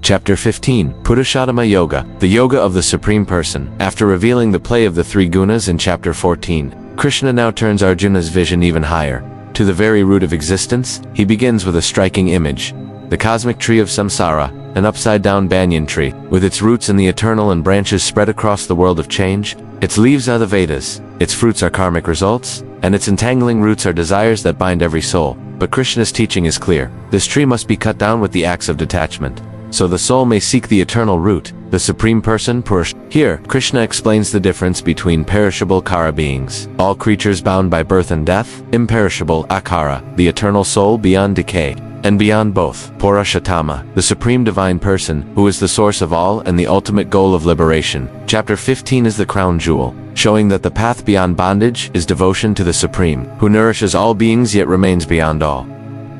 Chapter 15, Purushottama Yoga, the Yoga of the Supreme Person. After revealing the play of the three gunas in Chapter 14, Krishna now turns Arjuna's vision even higher. To the very root of existence, he begins with a striking image. The cosmic tree of samsara, an upside-down banyan tree, with its roots in the eternal and branches spread across the world of change. Its leaves are the Vedas, its fruits are karmic results, and its entangling roots are desires that bind every soul. But Krishna's teaching is clear. This tree must be cut down with the axe of detachment, so the soul may seek the eternal root, the Supreme Person, Purushottama. Here, Krishna explains the difference between perishable kara beings, all creatures bound by birth and death, imperishable akara, the eternal soul beyond decay, and beyond both, Purushottama, the Supreme Divine Person, who is the source of all and the ultimate goal of liberation. Chapter 15 is the crown jewel, showing that the path beyond bondage is devotion to the Supreme, who nourishes all beings yet remains beyond all.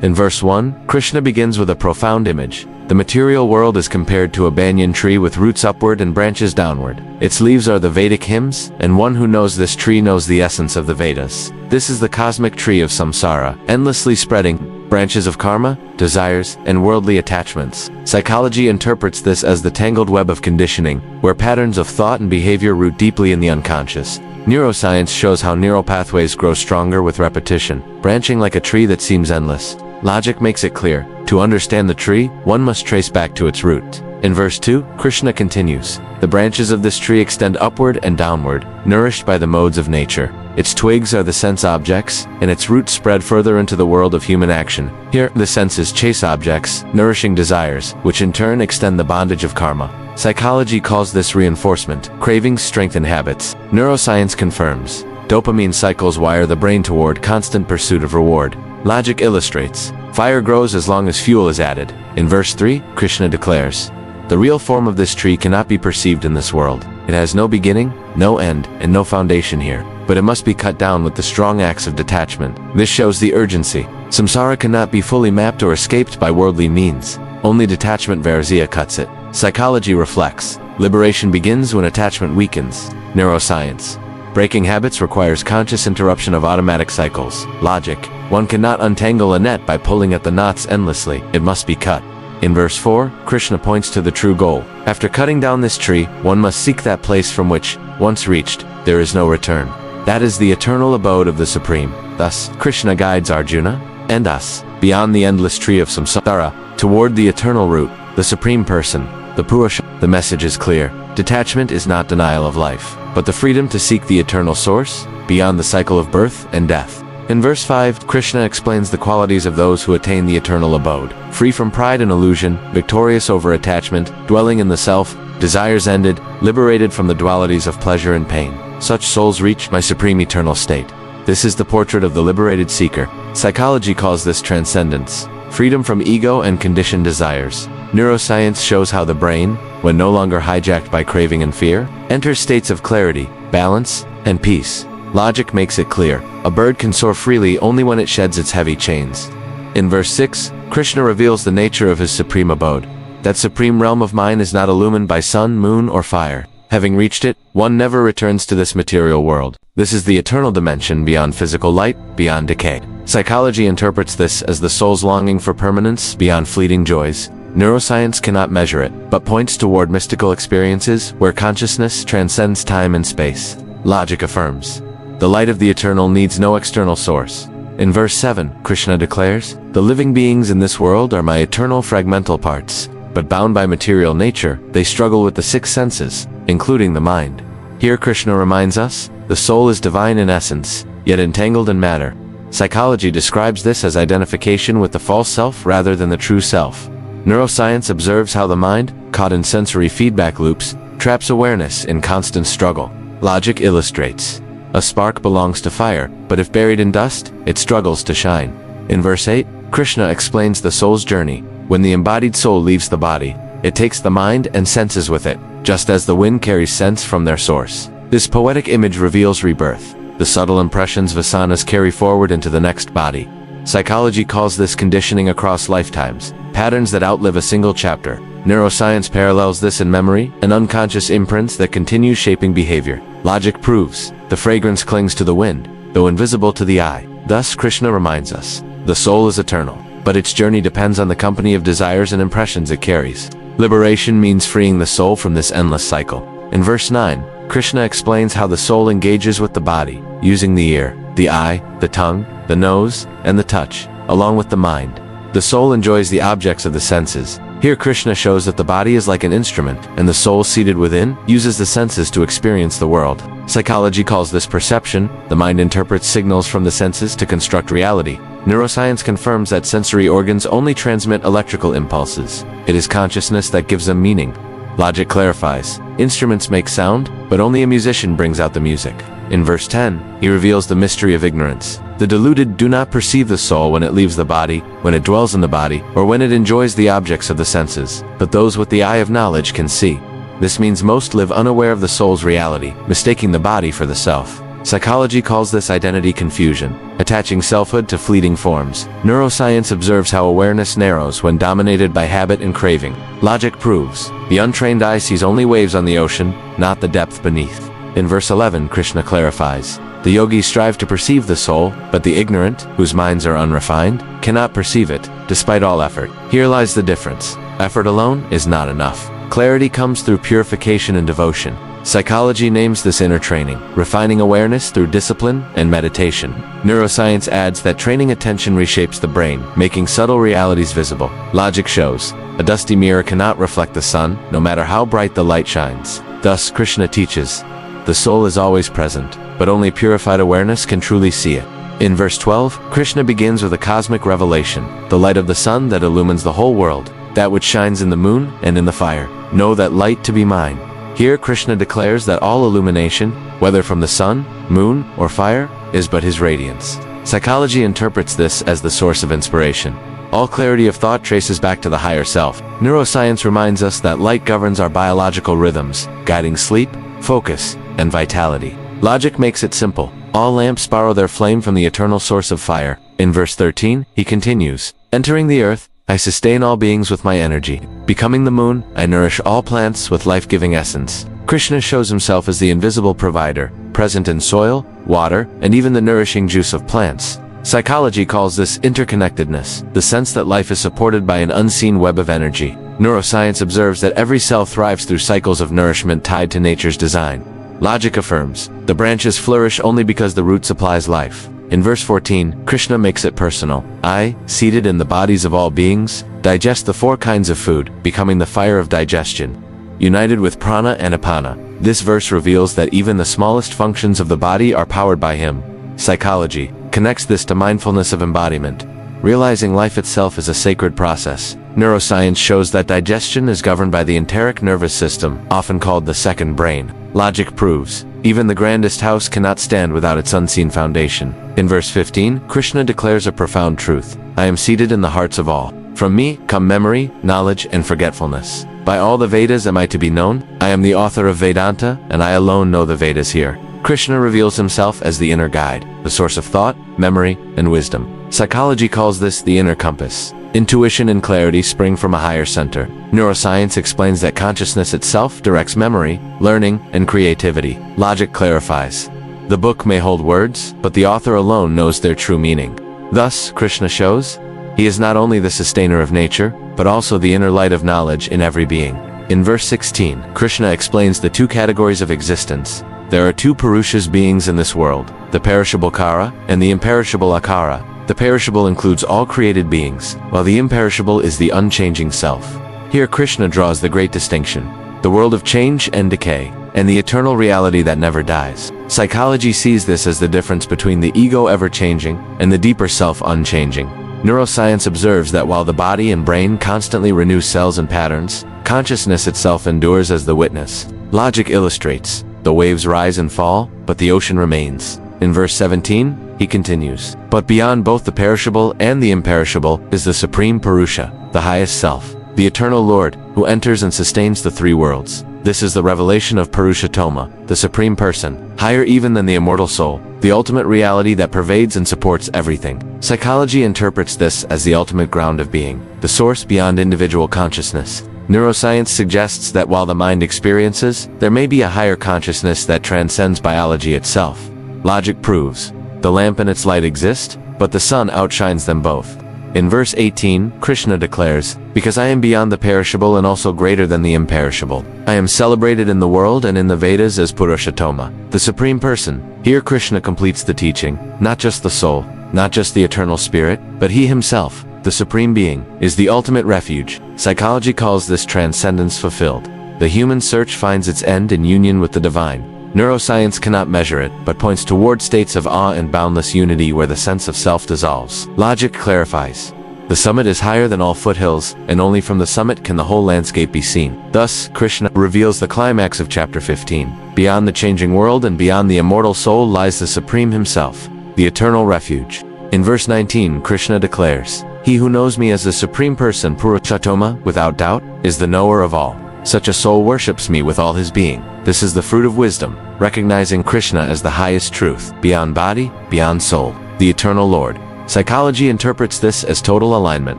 In verse 1, Krishna begins with a profound image. The material world is compared to a banyan tree with roots upward and branches downward. Its leaves are the Vedic hymns, and one who knows this tree knows the essence of the Vedas. This is the cosmic tree of samsara, endlessly spreading branches of karma, desires, and worldly attachments. Psychology interprets this as the tangled web of conditioning, where patterns of thought and behavior root deeply in the unconscious. Neuroscience shows how neural pathways grow stronger with repetition, branching like a tree that seems endless. Logic makes it clear. To understand the tree, one must trace back to its root. In verse 2, Krishna continues, the branches of this tree extend upward and downward, nourished by the modes of nature. Its twigs are the sense objects, and its roots spread further into the world of human action. Here, the senses chase objects, nourishing desires, which in turn extend the bondage of karma. Psychology calls this reinforcement. Cravings strengthen habits. Neuroscience confirms. Dopamine cycles wire the brain toward constant pursuit of reward. Logic illustrates. Fire grows as long as fuel is added. In verse 3, Krishna declares, the real form of this tree cannot be perceived in this world. It has no beginning, no end, and no foundation here. But it must be cut down with the strong axe of detachment. This shows the urgency. Samsara cannot be fully mapped or escaped by worldly means. Only detachment vairagya cuts it. Psychology reflects. Liberation begins when attachment weakens. Neuroscience. Breaking habits requires conscious interruption of automatic cycles. Logic. One cannot untangle a net by pulling at the knots endlessly. It must be cut. In verse 4, Krishna points to the true goal. After cutting down this tree, one must seek that place from which, once reached, there is no return. That is the eternal abode of the Supreme. Thus, Krishna guides Arjuna, and us, beyond the endless tree of samsara, toward the eternal root, the Supreme Person, the Purushottama. The message is clear. Detachment is not denial of life, but the freedom to seek the eternal source, beyond the cycle of birth and death. In verse 5, Krishna explains the qualities of those who attain the eternal abode. Free from pride and illusion, victorious over attachment, dwelling in the self, desires ended, liberated from the dualities of pleasure and pain. Such souls reach my supreme eternal state. This is the portrait of the liberated seeker. Psychology calls this transcendence. Freedom from ego and conditioned desires. Neuroscience shows how the brain, when no longer hijacked by craving and fear, enters states of clarity, balance, and peace. Logic makes it clear. A bird can soar freely only when it sheds its heavy chains. In verse 6, Krishna reveals the nature of his supreme abode. That supreme realm of mine is not illumined by sun, moon, or fire. Having reached it, one never returns to this material world. This is the eternal dimension beyond physical light, beyond decay. Psychology interprets this as the soul's longing for permanence beyond fleeting joys. Neuroscience cannot measure it, but points toward mystical experiences where consciousness transcends time and space. Logic affirms. The light of the eternal needs no external source. In verse 7, Krishna declares, the living beings in this world are my eternal fragmental parts, but bound by material nature, they struggle with the six senses, including the mind. Here Krishna reminds us, the soul is divine in essence, yet entangled in matter. Psychology describes this as identification with the false self rather than the true self. Neuroscience observes how the mind, caught in sensory feedback loops, traps awareness in constant struggle. Logic illustrates. A spark belongs to fire, but if buried in dust, it struggles to shine. In verse 8, Krishna explains the soul's journey. When the embodied soul leaves the body, it takes the mind and senses with it, just as the wind carries scents from their source. This poetic image reveals rebirth. The subtle impressions vasanas carry forward into the next body. Psychology calls this conditioning across lifetimes, patterns that outlive a single chapter. Neuroscience parallels this in memory, an unconscious imprints that continue shaping behavior. Logic proves, the fragrance clings to the wind, though invisible to the eye. Thus Krishna reminds us, the soul is eternal, but its journey depends on the company of desires and impressions it carries. Liberation means freeing the soul from this endless cycle. In verse 9, Krishna explains how the soul engages with the body, using the ear, the eye, the tongue, the nose, and the touch, along with the mind. The soul enjoys the objects of the senses. Here Krishna shows that the body is like an instrument, and the soul seated within uses the senses to experience the world. Psychology calls this perception. The mind interprets signals from the senses to construct reality. Neuroscience confirms that sensory organs only transmit electrical impulses. It is consciousness that gives them meaning. Logic clarifies. Instruments make sound, but only a musician brings out the music. In verse 10, he reveals the mystery of ignorance. The deluded do not perceive the soul when it leaves the body, when it dwells in the body, or when it enjoys the objects of the senses, but those with the eye of knowledge can see. This means most live unaware of the soul's reality, mistaking the body for the self. Psychology calls this identity confusion, attaching selfhood to fleeting forms. Neuroscience observes how awareness narrows when dominated by habit and craving. Logic proves, the untrained eye sees only waves on the ocean, not the depth beneath. In verse 11, Krishna clarifies, the yogis strive to perceive the soul, but the ignorant, whose minds are unrefined, cannot perceive it, despite all effort. Here lies the difference. Effort alone is not enough. Clarity comes through purification and devotion. Psychology names this inner training, refining awareness through discipline and meditation. Neuroscience adds that training attention reshapes the brain, making subtle realities visible. Logic shows, a dusty mirror cannot reflect the sun, no matter how bright the light shines. Thus, Krishna teaches, the soul is always present, but only purified awareness can truly see it. In verse 12, Krishna begins with a cosmic revelation, the light of the sun that illumines the whole world, that which shines in the moon and in the fire. Know that light to be mine. Here Krishna declares that all illumination, whether from the sun, moon, or fire, is but his radiance. Psychology interprets this as the source of inspiration. All clarity of thought traces back to the higher self. Neuroscience reminds us that light governs our biological rhythms, guiding sleep, focus, and vitality. Logic makes it simple. All lamps borrow their flame from the eternal source of fire. In verse 13, he continues, entering the earth, I sustain all beings with my energy. Becoming the moon, I nourish all plants with life-giving essence. Krishna shows himself as the invisible provider, present in soil, water, and even the nourishing juice of plants. Psychology calls this interconnectedness, the sense that life is supported by an unseen web of energy. Neuroscience observes that every cell thrives through cycles of nourishment tied to nature's design. Logic affirms, the branches flourish only because the root supplies life. In verse 14, Krishna makes it personal. I, seated in the bodies of all beings, digest the 4 kinds of food, becoming the fire of digestion. United with prana and apana, this verse reveals that even the smallest functions of the body are powered by him. Psychology connects this to mindfulness of embodiment, realizing life itself is a sacred process. Neuroscience shows that digestion is governed by the enteric nervous system, often called the second brain. Logic proves, even the grandest house cannot stand without its unseen foundation. In verse 15, Krishna declares a profound truth. I am seated in the hearts of all. From me come memory, knowledge, and forgetfulness. By all the Vedas am I to be known. I am the author of Vedanta, and I alone know the Vedas here. Krishna reveals himself as the inner guide, the source of thought, memory, and wisdom. Psychology calls this the inner compass. Intuition and clarity spring from a higher center. Neuroscience explains that consciousness itself directs memory, learning, and creativity. Logic clarifies. The book may hold words, but the author alone knows their true meaning. Thus, Krishna shows, he is not only the sustainer of nature, but also the inner light of knowledge in every being. In verse 16, Krishna explains the 2 categories of existence. There are 2 Purushas beings in this world, the perishable Kara and the imperishable Akara. The perishable includes all created beings, while the imperishable is the unchanging self. Here Krishna draws the great distinction, the world of change and decay, and the eternal reality that never dies. Psychology sees this as the difference between the ego ever-changing and the deeper self unchanging. Neuroscience observes that while the body and brain constantly renew cells and patterns, consciousness itself endures as the witness. Logic illustrates, the waves rise and fall, but the ocean remains. In verse 17, he continues, but beyond both the perishable and the imperishable is the Supreme Purusha, the highest self, the eternal Lord, who enters and sustains the 3 worlds. This is the revelation of Purushottama, the Supreme Person, higher even than the immortal soul, the ultimate reality that pervades and supports everything. Psychology interprets this as the ultimate ground of being, the source beyond individual consciousness. Neuroscience suggests that while the mind experiences, there may be a higher consciousness that transcends biology itself. Logic proves, the lamp and its light exist, but the sun outshines them both. In verse 18, Krishna declares, "Because I am beyond the perishable and also greater than the imperishable. I am celebrated in the world and in the Vedas as Purushottama, the Supreme Person." Here Krishna completes the teaching, not just the soul, not just the eternal spirit, but he himself, the Supreme Being, is the ultimate refuge. Psychology calls this transcendence fulfilled. The human search finds its end in union with the divine. Neuroscience cannot measure it, but points toward states of awe and boundless unity where the sense of self dissolves. Logic clarifies. The summit is higher than all foothills, and only from the summit can the whole landscape be seen. Thus, Krishna reveals the climax of chapter 15. Beyond the changing world and beyond the immortal soul lies the Supreme Himself, the eternal refuge. In verse 19, Krishna declares, "He who knows me as the Supreme Person, Purushottama, without doubt, is the knower of all. Such a soul worships me with all his being." This is the fruit of wisdom, recognizing Krishna as the highest truth, beyond body, beyond soul, the eternal Lord. Psychology interprets this as total alignment,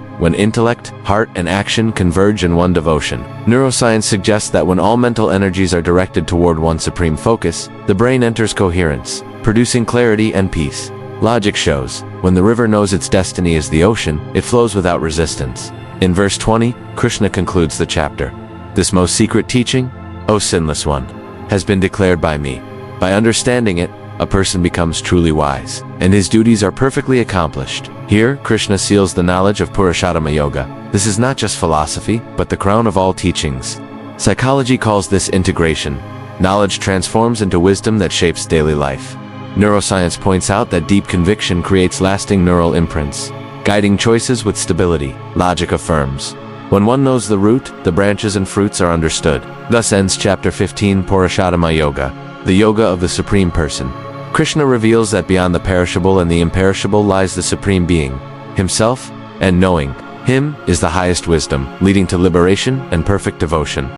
when intellect, heart, and action converge in one devotion. Neuroscience suggests that when all mental energies are directed toward one supreme focus, the brain enters coherence, producing clarity and peace. Logic shows, when the river knows its destiny is the ocean, it flows without resistance. In verse 20, Krishna concludes the chapter. "This most secret teaching, O sinless one, has been declared by me. By understanding it, a person becomes truly wise, and his duties are perfectly accomplished." Here, Krishna seals the knowledge of Purushottama Yoga. This is not just philosophy, but the crown of all teachings. Psychology calls this integration. Knowledge transforms into wisdom that shapes daily life. Neuroscience points out that deep conviction creates lasting neural imprints, guiding choices with stability. Logic affirms, when one knows the root, the branches and fruits are understood. Thus ends chapter 15, Purushottama Yoga, the yoga of the Supreme Person. Krishna reveals that beyond the perishable and the imperishable lies the Supreme Being, himself, and knowing him is the highest wisdom, leading to liberation and perfect devotion.